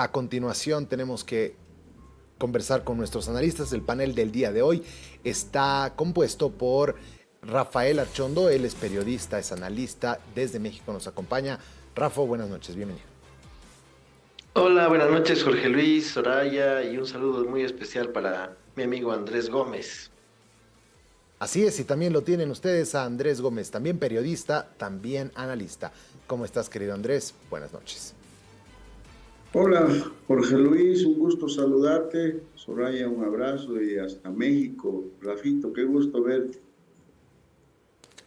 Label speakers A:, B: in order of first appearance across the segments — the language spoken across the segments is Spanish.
A: A continuación tenemos que conversar con nuestros analistas. El panel del día de hoy está compuesto por Rafael Archondo, él es periodista, es analista, desde México nos acompaña. Rafa, buenas noches, bienvenido.
B: Hola, buenas noches, Jorge Luis, Soraya, y un saludo muy especial para mi amigo Andrés Gómez.
A: Así es, y también lo tienen ustedes a Andrés Gómez, también periodista, también analista. ¿Cómo estás, querido Andrés? Buenas noches.
C: Hola, Jorge Luis, un gusto saludarte. Soraya, un abrazo y hasta México. Rafito, qué gusto verte.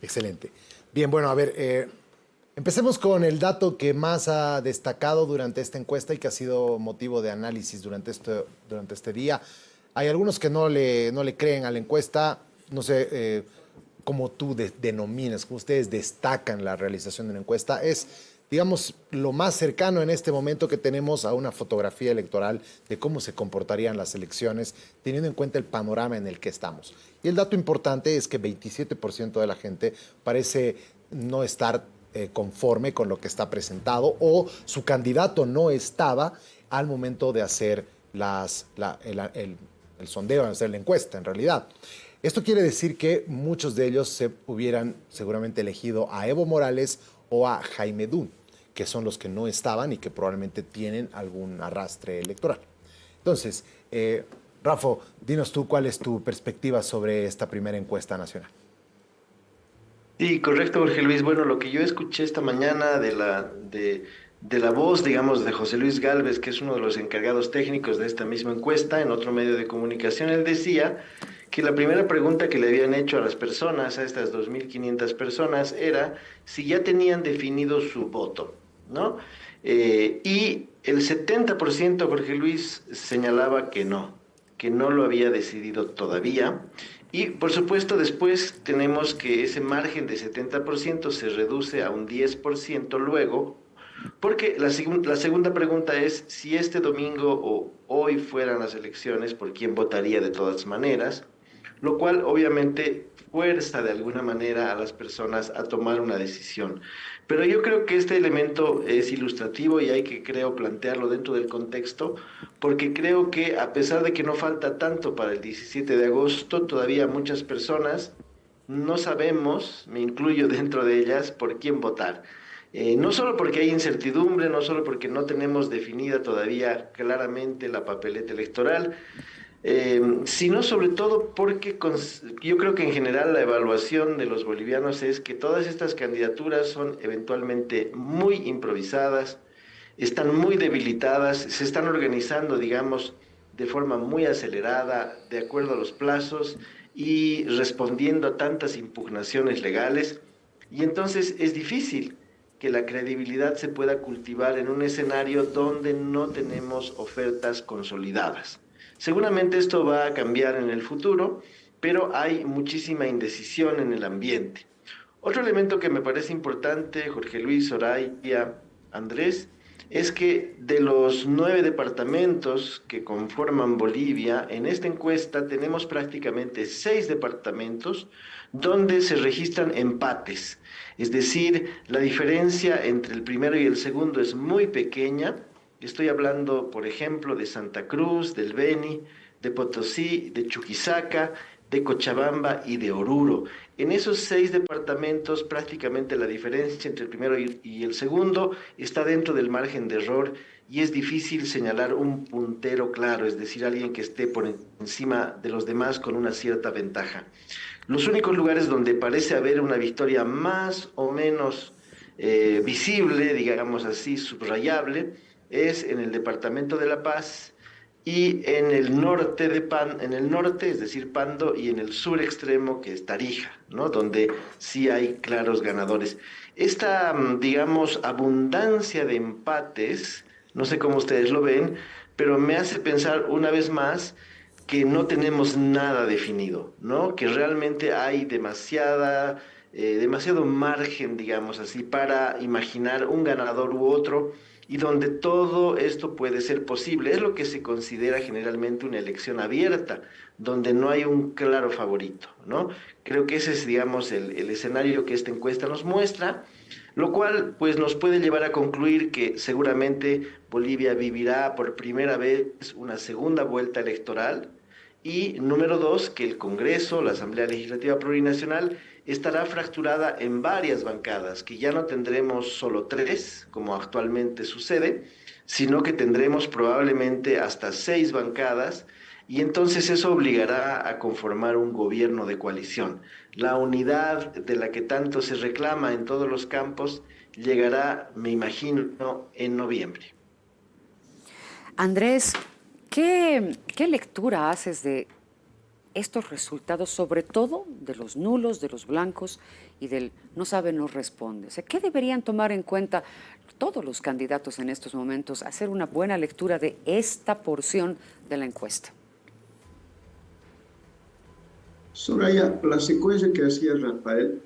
A: Excelente. Bien, bueno, a ver, empecemos con el dato que más ha destacado durante esta encuesta y que ha sido motivo de análisis durante este día. Hay algunos que no le creen a la encuesta, no sé cómo tú denominas, cómo ustedes destacan la realización de una encuesta. Es, digamos, lo más cercano en este momento que tenemos a una fotografía electoral de cómo se comportarían las elecciones, teniendo en cuenta el panorama en el que estamos. Y el dato importante es que 27% de la gente parece no estar conforme con lo que está presentado o su candidato no estaba al momento de hacer el sondeo, de hacer la encuesta en realidad. Esto quiere decir que muchos de ellos se hubieran seguramente elegido a Evo Morales o a Jaime Dun, que son los que no estaban y que probablemente tienen algún arrastre electoral. Entonces, Rafa, dinos tú cuál es tu perspectiva sobre esta primera encuesta nacional.
B: Sí, correcto, Jorge Luis. Bueno, lo que yo escuché esta mañana de la voz, digamos, de José Luis Gálvez, que es uno de los encargados técnicos de esta misma encuesta, en otro medio de comunicación, él decía que la primera pregunta que le habían hecho a las personas, a estas 2.500 personas, era si ya tenían definido su voto, ¿no? Y el 70%, Jorge Luis, señalaba que no lo había decidido todavía. Y por supuesto después tenemos que ese margen de 70% se reduce a un 10% luego, porque la segunda pregunta es si este domingo o hoy fueran las elecciones, ¿por quién votaría de todas maneras? Lo cual obviamente fuerza de alguna manera a las personas a tomar una decisión. Pero yo creo que este elemento es ilustrativo y hay que, creo, plantearlo dentro del contexto, porque creo que a pesar de que no falta tanto para el 17 de agosto, todavía muchas personas no sabemos, me incluyo dentro de ellas, por quién votar. No solo porque hay incertidumbre, no solo porque no tenemos definida todavía claramente la papeleta electoral, sino sobre todo porque yo creo que en general la evaluación de los bolivianos es que todas estas candidaturas son eventualmente muy improvisadas, están muy debilitadas, se están organizando, digamos, de forma muy acelerada, de acuerdo a los plazos y respondiendo a tantas impugnaciones legales. Y entonces es difícil que la credibilidad se pueda cultivar en un escenario donde no tenemos ofertas consolidadas. Seguramente esto va a cambiar en el futuro, pero hay muchísima indecisión en el ambiente. Otro elemento que me parece importante, Jorge Luis, Soraya, Andrés, es que de los 9 departamentos que conforman Bolivia, en esta encuesta tenemos prácticamente 6 departamentos donde se registran empates. Es decir, la diferencia entre el primero y el segundo es muy pequeña. Estoy hablando, por ejemplo, de Santa Cruz, del Beni, de Potosí, de Chuquisaca, de Cochabamba y de Oruro. En esos 6 departamentos, prácticamente la diferencia entre el primero y el segundo está dentro del margen de error y es difícil señalar un puntero claro, es decir, alguien que esté por encima de los demás con una cierta ventaja. Los únicos lugares donde parece haber una victoria más o menos visible, digamos así, subrayable, es en el departamento de La Paz y en el norte en el norte, es decir, Pando, y en el sur extremo, que es Tarija, ¿no? Donde sí hay claros ganadores. Esta, digamos, abundancia de empates, no sé cómo ustedes lo ven, pero me hace pensar una vez más que no tenemos nada definido, ¿no? Que realmente hay demasiado margen, digamos así, para imaginar un ganador u otro y donde todo esto puede ser posible. Es lo que se considera generalmente una elección abierta, donde no hay un claro favorito, ¿no? Creo que ese es, digamos, el escenario que esta encuesta nos muestra. lo cual pues nos puede llevar a concluir que seguramente Bolivia vivirá por primera vez una segunda vuelta electoral y número dos, que el Congreso, la Asamblea Legislativa Plurinacional, estará fracturada en varias bancadas, que ya no tendremos solo tres, como actualmente sucede, sino que tendremos probablemente hasta seis bancadas, y entonces eso obligará a conformar un gobierno de coalición. La unidad de la que tanto se reclama en todos los campos llegará, me imagino, en noviembre.
D: Andrés, qué lectura haces de estos resultados, sobre todo de los nulos, de los blancos y del no sabe, no responde? O sea, ¿qué deberían tomar en cuenta todos los candidatos en estos momentos? Hacer una buena lectura de esta porción de la encuesta.
C: Soraya, la secuencia que hacía Rafael,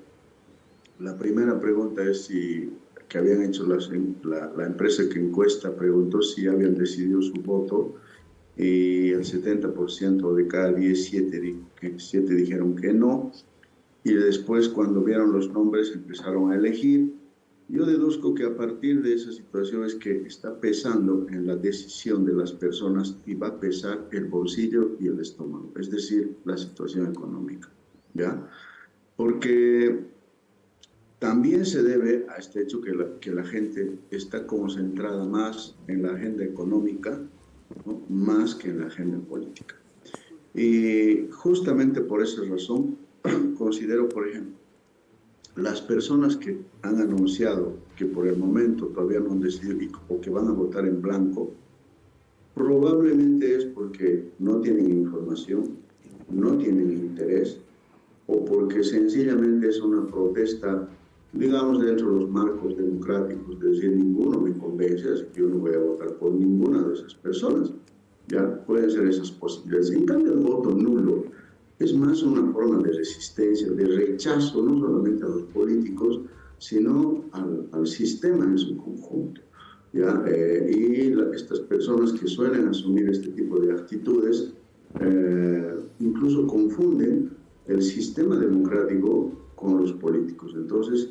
C: la primera pregunta es si que habían hecho la empresa que encuesta preguntó si habían decidido su voto y el 70% de cada 10, 7 dijeron que no, y después cuando vieron los nombres empezaron a elegir. Yo deduzco que a partir de esa situación es que está pesando en la decisión de las personas y va a pesar el bolsillo y el estómago, es decir, la situación económica, ¿ya? Porque también se debe a este hecho que la gente está concentrada más en la agenda económica, ¿no?, más que en la agenda política. Y justamente por esa razón considero, por ejemplo, las personas que han anunciado que por el momento todavía no han decidido o que van a votar en blanco, probablemente es porque no tienen información, no tienen interés, o porque sencillamente es una protesta, digamos, dentro de los marcos democráticos, de decir, ninguno me convence, así que yo no voy a votar por ninguna de esas personas. Ya pueden ser esas posibilidades. En cambio, el voto nulo es más una forma de resistencia, de rechazo, no solamente a los políticos, sino al sistema en su conjunto, ¿ya? Estas personas que suelen asumir este tipo de actitudes incluso confunden el sistema democrático con los políticos. Entonces,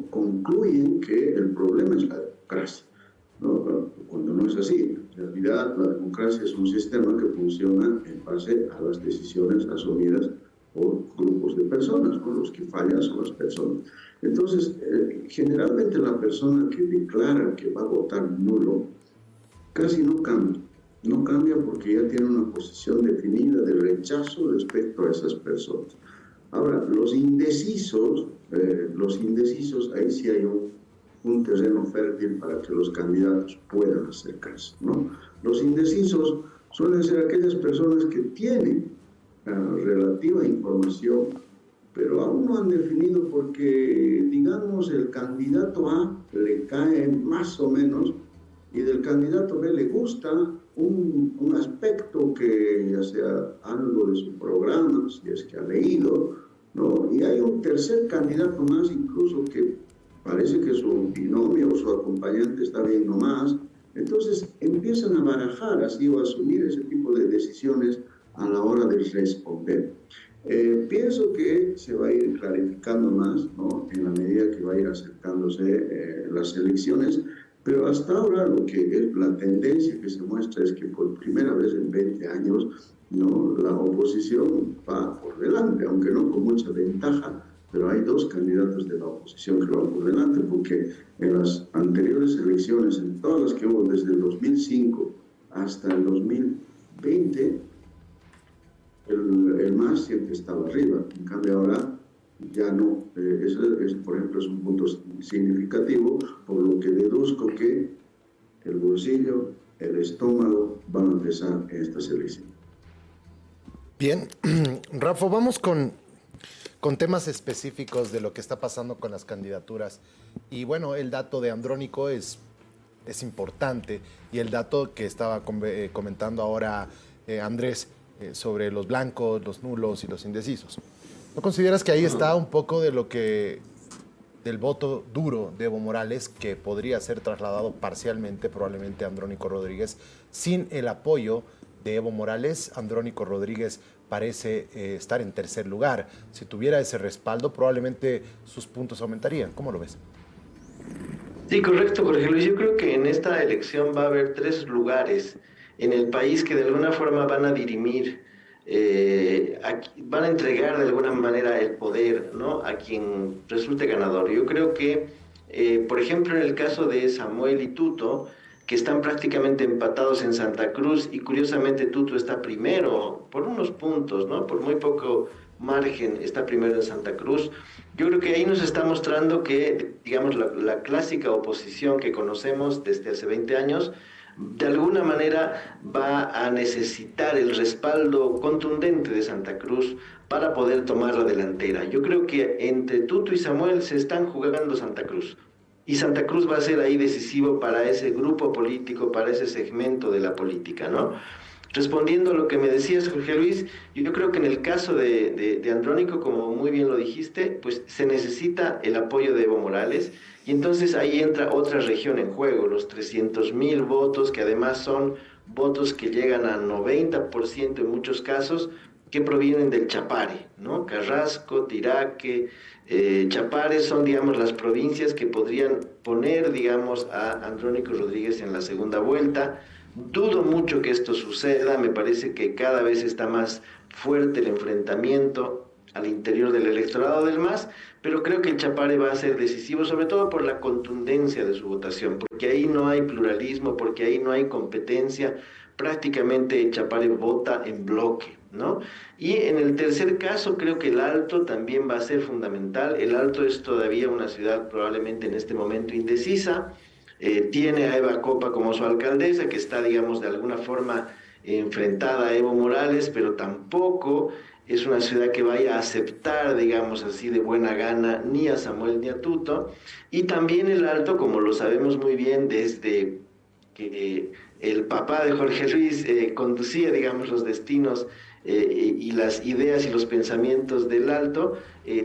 C: concluyen que el problema es la democracia, ¿no? Cuando no es así. En realidad, la democracia es un sistema que funciona en base a las decisiones asumidas por grupos de personas, con los que fallan son las personas. Entonces, generalmente la persona que declara que va a votar nulo casi no cambia. No cambia porque ya tiene una posición definida de rechazo respecto a esas personas. Ahora, los indecisos, ahí sí hay un terreno fértil para que los candidatos puedan acercarse, ¿no? Los indecisos suelen ser aquellas personas que tienen relativa información, pero aún no han definido porque, digamos, el candidato A le cae más o menos y del candidato B le gusta un aspecto que ya sea algo de su programa, si es que ha leído, ¿no? Y hay un tercer candidato más incluso que parece que su binomio o su acompañante está bien nomás. Entonces empiezan a barajar así o a asumir ese tipo de decisiones a la hora de responder. Pienso que se va a ir clarificando más, ¿no?, en la medida que va a ir acercándose las elecciones, pero hasta ahora lo que es la tendencia que se muestra es que por primera vez en 20 años, ¿no?, la oposición va por delante, aunque no con mucha ventaja, pero hay dos candidatos de la oposición que van por delante, porque en las anteriores elecciones, en todas las que hubo desde el 2005 hasta el 2020, el MAS siempre estaba arriba. En cambio ahora ya no. Eso, por ejemplo, es un punto significativo, por lo que deduzco que el bolsillo, el estómago van a pesar en estas elecciones.
A: Bien, Rafa, vamos con temas específicos de lo que está pasando con las candidaturas. Y bueno, el dato de Andrónico es importante, y el dato que estaba comentando ahora Andrés sobre los blancos, los nulos y los indecisos. ¿No consideras que ahí está un poco de lo que del voto duro de Evo Morales, que podría ser trasladado parcialmente probablemente a Andrónico Rodríguez? Sin el apoyo de Evo Morales, Andrónico Rodríguez parece estar en tercer lugar. Si tuviera ese respaldo, probablemente sus puntos aumentarían. ¿Cómo lo ves?
B: Sí, correcto, Jorge Luis. Yo creo que en esta elección va a haber tres lugares en el país que de alguna forma van a dirimir, van a entregar de alguna manera el poder, ¿no?, a quien resulte ganador. Yo creo que, por ejemplo, en el caso de Samuel y Tuto, que están prácticamente empatados en Santa Cruz, y curiosamente Tuto está primero por unos puntos, ¿no? Por muy poco margen está primero en Santa Cruz. Yo creo que ahí nos está mostrando que, digamos, la clásica oposición que conocemos desde hace 20 años, de alguna manera va a necesitar el respaldo contundente de Santa Cruz para poder tomar la delantera. Yo creo que entre Tuto y Samuel se están jugando Santa Cruz. Y Santa Cruz va a ser ahí decisivo para ese grupo político, para ese segmento de la política, ¿no? Respondiendo a lo que me decías, Jorge Luis, yo creo que en el caso de Andrónico, como muy bien lo dijiste, pues se necesita el apoyo de Evo Morales, y entonces ahí entra otra región en juego, los 300.000 votos, que además son votos que llegan a 90% en muchos casos, que provienen del Chapare, ¿no? Carrasco, Tiraque, Chapare son, digamos, las provincias que podrían poner, digamos, a Andrónico Rodríguez en la segunda vuelta. Dudo mucho que esto suceda, me parece que cada vez está más fuerte el enfrentamiento al interior del electorado del MAS, pero creo que el Chapare va a ser decisivo, sobre todo por la contundencia de su votación, porque ahí no hay pluralismo, porque ahí no hay competencia, prácticamente el Chapare vota en bloque, ¿no? Y en el tercer caso creo que el Alto también va a ser fundamental. El Alto es todavía una ciudad probablemente en este momento indecisa, tiene a Eva Copa como su alcaldesa, que está, digamos, de alguna forma enfrentada a Evo Morales, pero tampoco es una ciudad que vaya a aceptar, digamos así, de buena gana ni a Samuel ni a Tuto. Y también el Alto, como lo sabemos muy bien desde que el papá de Jorge Luis conducía, digamos, los destinos y las ideas y los pensamientos del Alto,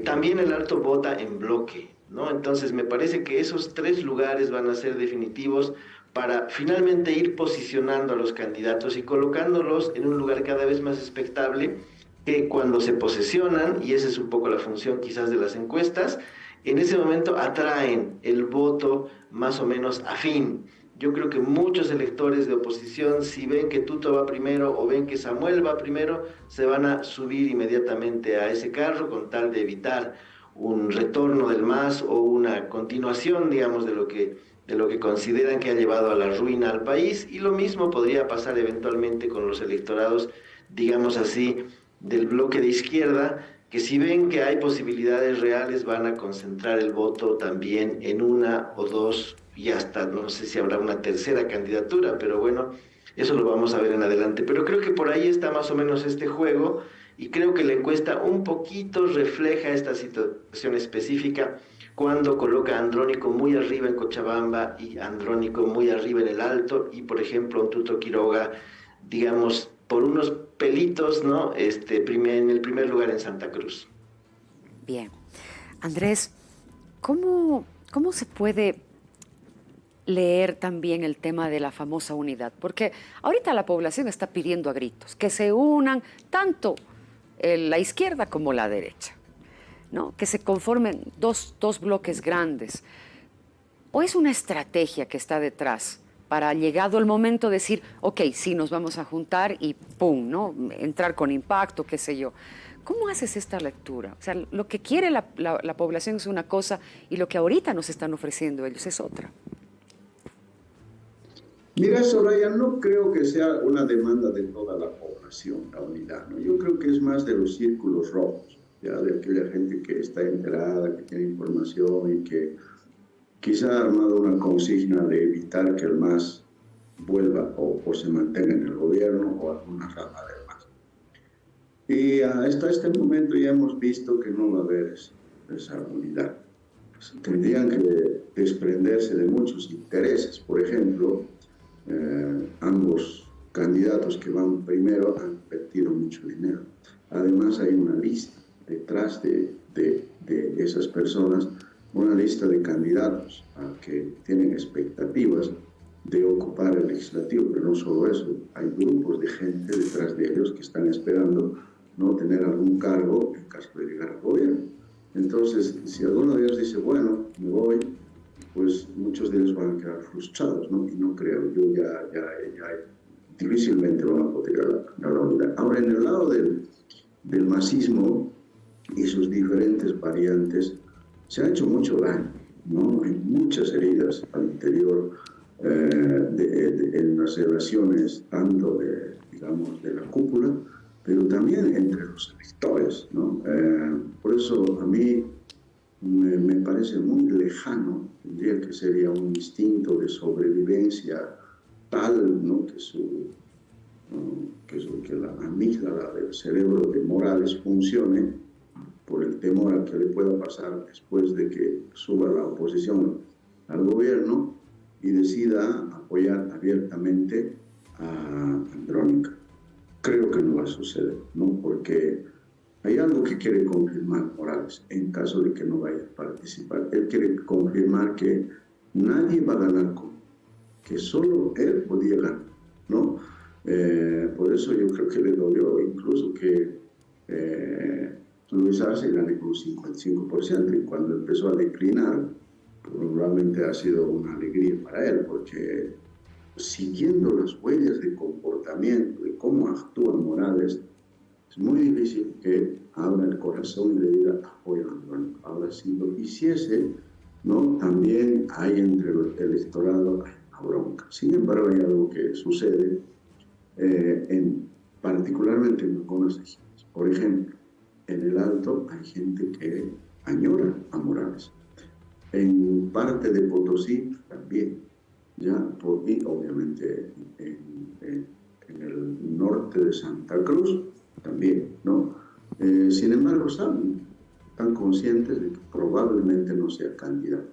B: también el Alto vota en bloque, ¿no? Entonces me parece que esos tres lugares van a ser definitivos para finalmente ir posicionando a los candidatos y colocándolos en un lugar cada vez más expectable, que cuando se posesionan, y esa es un poco la función quizás de las encuestas, en ese momento atraen el voto más o menos afín. Yo creo que muchos electores de oposición, si ven que Tuto va primero o ven que Samuel va primero, se van a subir inmediatamente a ese carro con tal de evitar un retorno del MAS o una continuación, digamos, de lo que consideran que ha llevado a la ruina al país. Y lo mismo podría pasar eventualmente con los electorados, digamos así, del bloque de izquierda, que si ven que hay posibilidades reales van a concentrar el voto también en una o dos, y hasta no sé si habrá una tercera candidatura, pero bueno, eso lo vamos a ver en adelante. Pero creo que por ahí está más o menos este juego, y creo que la encuesta un poquito refleja esta situación específica cuando coloca a Andrónico muy arriba en Cochabamba y Andrónico muy arriba en el Alto, y por ejemplo un Tuto Quiroga, digamos, por unos pelitos, ¿no? En el primer lugar en Santa Cruz.
D: Bien. Andrés, ¿cómo se puede leer también el tema de la famosa unidad? Porque ahorita la población está pidiendo a gritos que se unan tanto la izquierda como la derecha, ¿no? Que se conformen dos bloques grandes. ¿O es una estrategia que está detrás para, llegado el momento, decir, ok, sí, nos vamos a juntar y pum, ¿no? Entrar con impacto, qué sé yo? ¿Cómo haces esta lectura? O sea, lo que quiere la población es una cosa y lo que ahorita nos están ofreciendo ellos es otra.
C: Mira, Soraya, no creo que sea una demanda de toda la población, la unidad, ¿no? Yo creo que es más de los círculos rojos, ya de aquella gente que está enterada, que tiene información y que quizá ha armado una consigna de evitar que el MAS vuelva o se mantenga en el gobierno o alguna rama del MAS. Y hasta este momento ya hemos visto que no va a haber esa unidad. Pues tendrían que desprenderse de muchos intereses. Por ejemplo, ambos candidatos que van primero han invertido mucho dinero. Además hay una lista detrás de esas personas, una lista de candidatos que tienen expectativas de ocupar el legislativo, pero no solo eso, hay grupos de gente detrás de ellos que están esperando no tener algún cargo en caso de llegar al gobierno. Entonces, si alguno de ellos dice, bueno, me voy, pues muchos de ellos van a quedar frustrados, ¿no? Y no creo, yo ya difícilmente van a poder a la unidad. Ahora, en el lado del masismo y sus diferentes variantes, se ha hecho mucho daño, ¿no? Hay muchas heridas al interior en las relaciones, tanto digamos, de la cúpula, pero también entre los electores, ¿no? Por eso a mí me parece muy lejano, tendría que sería un instinto de sobrevivencia tal, ¿no? Que la amígdala del cerebro de Morales funcione por el temor a que le pueda pasar después de que suba la oposición al gobierno y decida apoyar abiertamente a Andrónica. Creo que no va a suceder, ¿no? Porque hay algo que quiere confirmar Morales en caso de que no vaya a participar. Él quiere confirmar que nadie va a ganar con él, que solo él podía ganar, ¿no? Por eso yo creo que le dolió incluso que Luis Arce gane con un 55%, y cuando empezó a declinar, probablemente ha sido una alegría para él, porque siguiendo las huellas de comportamiento, de cómo actúa Morales, es muy difícil que abra el corazón y le diga apoyo a Andrónico. Ahora, si lo hiciese, ¿no? También hay entre el electorado una bronca. Sin embargo, hay algo que sucede, particularmente en algunas regiones. Por ejemplo, en el Alto hay gente que añora a Morales. En parte de Potosí también, ya, y obviamente en el norte de Santa Cruz también, ¿no? Sin embargo, están conscientes de que probablemente no sea candidato.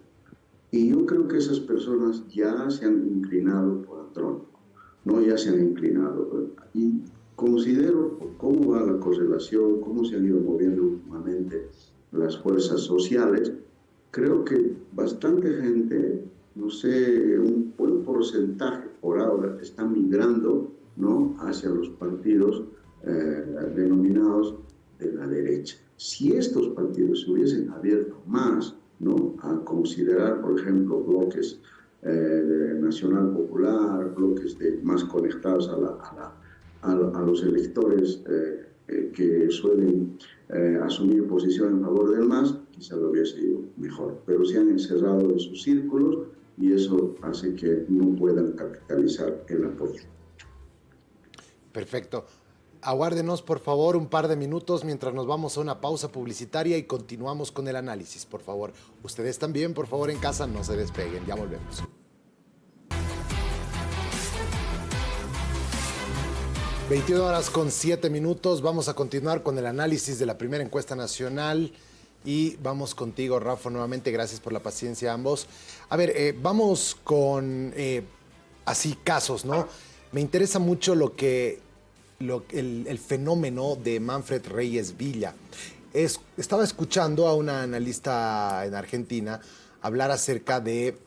C: Y yo creo que esas personas ya se han inclinado por Andrónico, ¿no? Ya se han inclinado. Y considero, por cómo va la correlación, cómo se han ido moviendo últimamente las fuerzas sociales, creo que bastante gente, no sé, un buen porcentaje por ahora está migrando, ¿no? Hacia los partidos denominados de la derecha. Si estos partidos se hubiesen abierto más, ¿no? A considerar, por ejemplo, bloques Nacional Popular, bloques más conectados a los electores que suelen asumir posición en favor del MAS, quizá lo hubiese ido mejor. Pero se han encerrado en sus círculos y eso hace que no puedan capitalizar el apoyo.
A: Perfecto. Aguárdenos, por favor, un par de minutos mientras nos vamos a una pausa publicitaria y continuamos con el análisis, por favor. Ustedes también, por favor, en casa, no se despeguen. Ya volvemos. (21:07). Vamos a continuar con el análisis de la primera encuesta nacional y vamos contigo, Rafa, nuevamente. Gracias por la paciencia a ambos. A ver, vamos con así casos, ¿no? Me interesa mucho el fenómeno de Manfred Reyes Villa. Estaba escuchando a una analista en Argentina hablar acerca de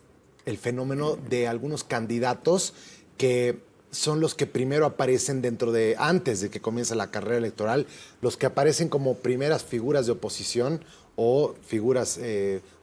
A: el fenómeno de algunos candidatos que son los que primero aparecen antes de que comience la carrera electoral, los que aparecen como primeras figuras de oposición o figuras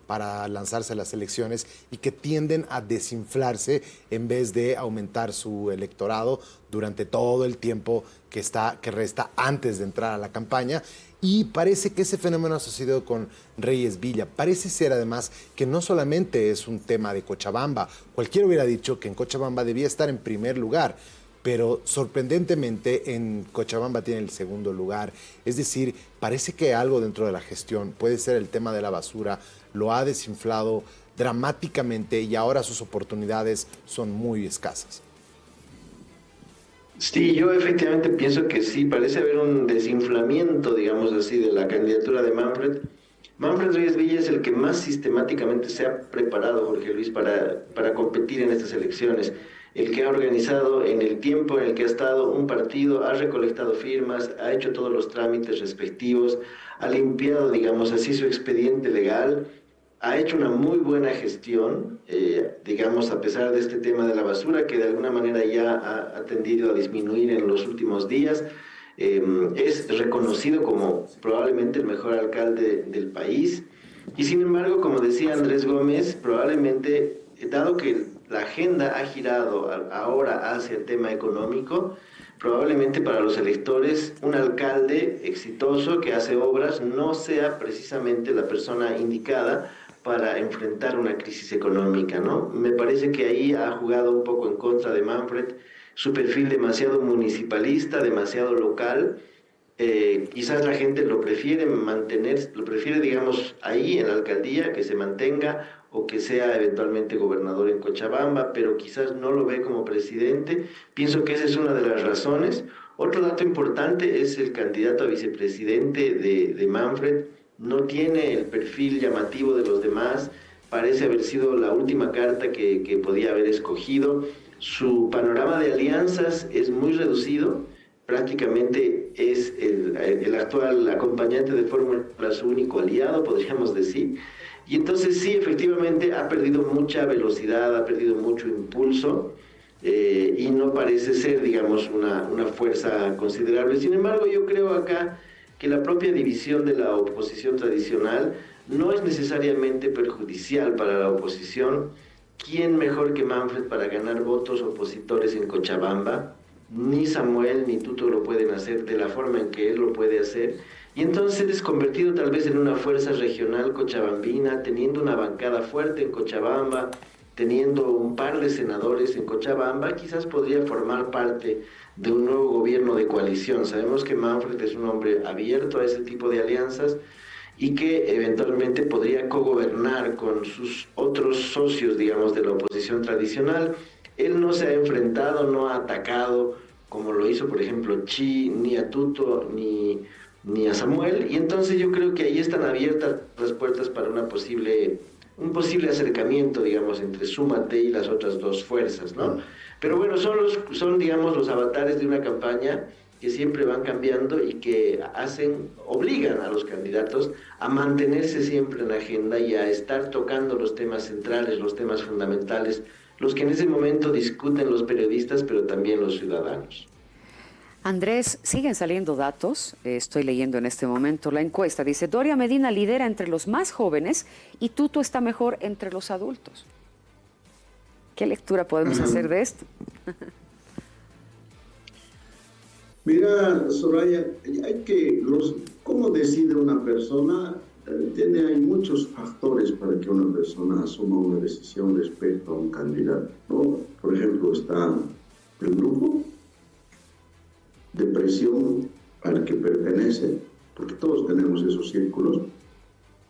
A: para lanzarse a las elecciones y que tienden a desinflarse en vez de aumentar su electorado durante todo el tiempo que resta antes de entrar a la campaña. Y parece que ese fenómeno ha sucedido con Reyes Villa. Parece ser además que no solamente es un tema de Cochabamba. Cualquiera hubiera dicho que en Cochabamba debía estar en primer lugar, pero sorprendentemente en Cochabamba tiene el segundo lugar. Es decir, parece que algo dentro de la gestión, puede ser el tema de la basura, lo ha desinflado dramáticamente y ahora sus oportunidades son muy escasas.
B: Sí, yo efectivamente pienso que sí, parece haber un desinflamiento, digamos así, de la candidatura de Manfred. Manfred Reyes Villa es el que más sistemáticamente se ha preparado, Jorge Luis, para competir en estas elecciones. El que ha organizado en el tiempo en el que ha estado un partido, ha recolectado firmas, ha hecho todos los trámites respectivos, ha limpiado, digamos así, su expediente legal, ha hecho una muy buena gestión, digamos, a pesar de este tema de la basura, que de alguna manera ya ha tendido a disminuir en los últimos días. es reconocido como probablemente el mejor alcalde del país. Y sin embargo, como decía Andrés Gómez, probablemente, dado que la agenda ha girado ahora hacia el tema económico, probablemente para los electores un alcalde exitoso que hace obras no sea precisamente la persona indicada para enfrentar una crisis económica, ¿no? Me parece que ahí ha jugado un poco en contra de Manfred, su perfil demasiado municipalista, demasiado local. Quizás la gente lo prefiere mantener, lo prefiere, digamos, ahí en la alcaldía, que se mantenga o que sea eventualmente gobernador en Cochabamba, pero quizás no lo ve como presidente. Pienso que esa es una de las razones. Otro dato importante es el candidato a vicepresidente de Manfred. No tiene el perfil llamativo de los demás, parece haber sido la última carta que podía haber escogido. Su panorama de alianzas es muy reducido, prácticamente es el actual acompañante de Fórmula su único aliado, podríamos decir. Y entonces sí, efectivamente ha perdido mucha velocidad, ha perdido mucho impulso y no parece ser, digamos, una fuerza considerable. Sin embargo, yo creo acá que la propia división de la oposición tradicional no es necesariamente perjudicial para la oposición. ¿Quién mejor que Manfred para ganar votos opositores en Cochabamba? Ni Samuel ni Tuto lo pueden hacer de la forma en que él lo puede hacer. Y entonces, convertido tal vez en una fuerza regional cochabambina, teniendo una bancada fuerte en Cochabamba, teniendo un par de senadores en Cochabamba, quizás podría formar parte de un nuevo gobierno de coalición. Sabemos que Manfred es un hombre abierto a ese tipo de alianzas y que eventualmente podría cogobernar con sus otros socios, digamos, de la oposición tradicional. Él no se ha enfrentado, no ha atacado, como lo hizo, por ejemplo, Chi, ni a Tuto, ni a Samuel, y entonces yo creo que ahí están abiertas las puertas para un posible acercamiento, digamos, entre Súmate y las otras dos fuerzas, ¿no? Pero bueno, son digamos, los avatares de una campaña que siempre van cambiando y que obligan a los candidatos a mantenerse siempre en la agenda y a estar tocando los temas centrales, los temas fundamentales, los que en ese momento discuten los periodistas, pero también los ciudadanos.
D: Andrés, siguen saliendo datos, estoy leyendo en este momento la encuesta, dice Doria Medina lidera entre los más jóvenes y Tuto está mejor entre los adultos. ¿Qué lectura podemos hacer de esto?
C: Mira, Soraya, ¿cómo decide una persona? Hay muchos factores para que una persona asuma una decisión respecto a un candidato, ¿no? Por ejemplo, está el grupo de presión al que pertenece, porque todos tenemos esos círculos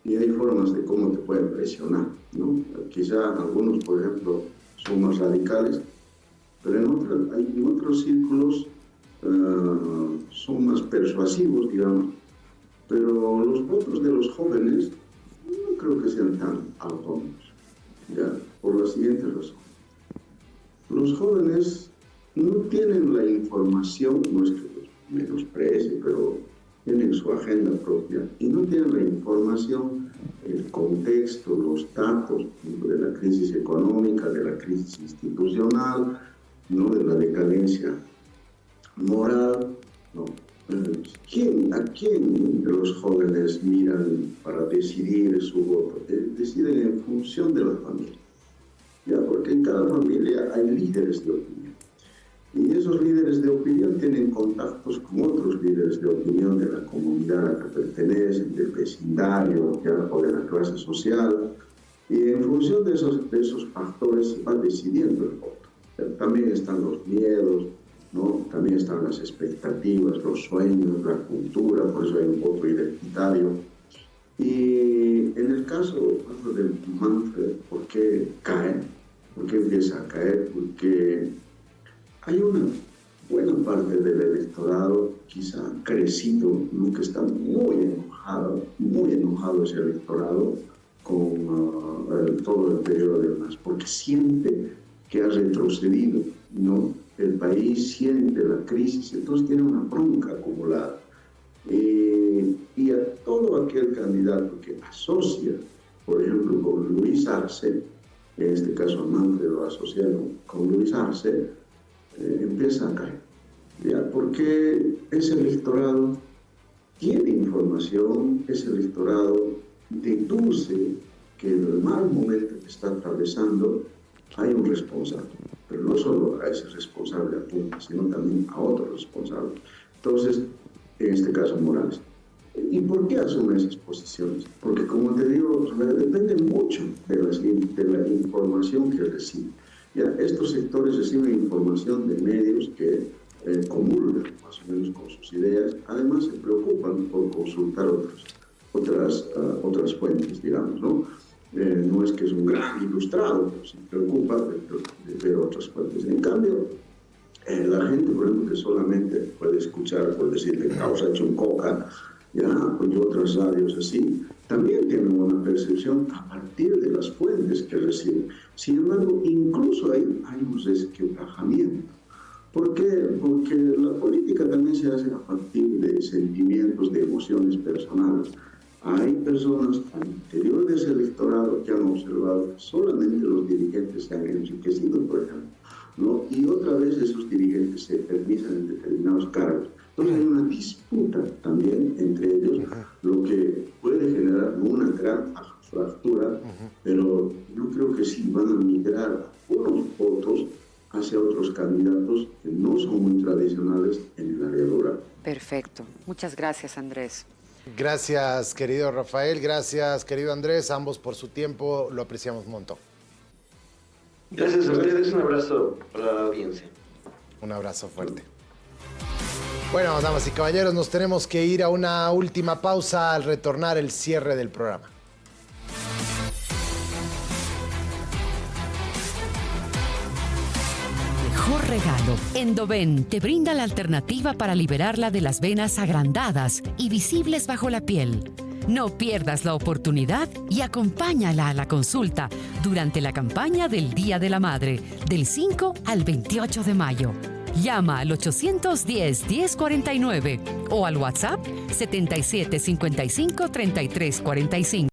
C: y hay formas de cómo te pueden presionar, ¿no? Quizá algunos, por ejemplo, son más radicales, pero en otros círculos son más persuasivos, digamos. Pero los votos de los jóvenes no creo que sean tan autónomos, ¿ya? Por la siguiente razón. Los jóvenes no tienen la información, no es que los menosprecie, pero tienen su agenda propia y no tienen la información, el contexto, los datos de la crisis económica, de la crisis institucional, ¿no? De la decadencia moral, ¿no? ¿A quién de los jóvenes miran para decidir su voto? Deciden en función de la familia, ¿ya? Porque en cada familia hay líderes de opinión. Y esos líderes de opinión tienen contactos con otros líderes de opinión de la comunidad a la que pertenecen, del vecindario, ¿ya? O de la clase social. Y en función de esos factores se va decidiendo el voto. También están los miedos, ¿no? También están las expectativas, los sueños, la cultura, por eso hay un voto identitario. Y en el caso de Manfred, ¿por qué cae? ¿Por qué empieza a caer? Porque hay una buena parte del electorado, quizá crecido, ¿no? Que está muy enojado ese electorado con todo el periodo de MAS, porque siente que ha retrocedido, ¿no? El país siente la crisis, entonces tiene una bronca acumulada. Y a todo aquel candidato que asocia, por ejemplo, con Luis Arce, en este caso Manfred lo asocia con Luis Arce, empieza a caer. ¿ya? Porque ese electorado tiene información, ese electorado deduce que en el mal momento que está atravesando hay un responsable, pero no solo a ese responsable apunta, sino también a otro responsable. Entonces, en este caso Morales. ¿Y por qué asume esas posiciones? Porque, como te digo, depende mucho de la información que recibe. Ya, estos sectores reciben información de medios que comulgan más o menos con sus ideas. Además, se preocupan por consultar otras fuentes, digamos, ¿no? No es que es un gran ilustrado, pero se preocupa de ver otras fuentes. En cambio, la gente, por ejemplo, que solamente puede escuchar, por decirle, Causa Chuncoca, ya, y otras radios así, también tienen una percepción a partir de las fuentes que reciben. Sin embargo, incluso ahí hay un resquebrajamiento. ¿Por qué? Porque la política también se hace a partir de sentimientos, de emociones personales. Hay personas al interior de ese electorado que han observado que solamente los dirigentes se han enriquecido, por ejemplo, ¿no? Y otra vez esos dirigentes se permisan en determinados cargos. Entonces hay una disputa también entre ellos, lo que puede generar una gran fractura, pero yo creo que sí van a migrar unos votos hacia otros candidatos que no son muy tradicionales en el área rural.
D: Perfecto. Muchas gracias, Andrés.
A: Gracias, querido Rafael. Gracias, querido Andrés. Ambos por su tiempo. Lo apreciamos un montón.
B: Gracias a ustedes. Un abrazo para la audiencia.
A: Un abrazo fuerte. Bueno, damas y caballeros, nos tenemos que ir a una última pausa al retornar el cierre del programa.
E: Mejor regalo. Endoven te brinda la alternativa para liberarla de las venas agrandadas y visibles bajo la piel. No pierdas la oportunidad y acompáñala a la consulta durante la campaña del Día de la Madre, del 5 al 28 de mayo. Llama al 810-1049 o al WhatsApp 7755-3345.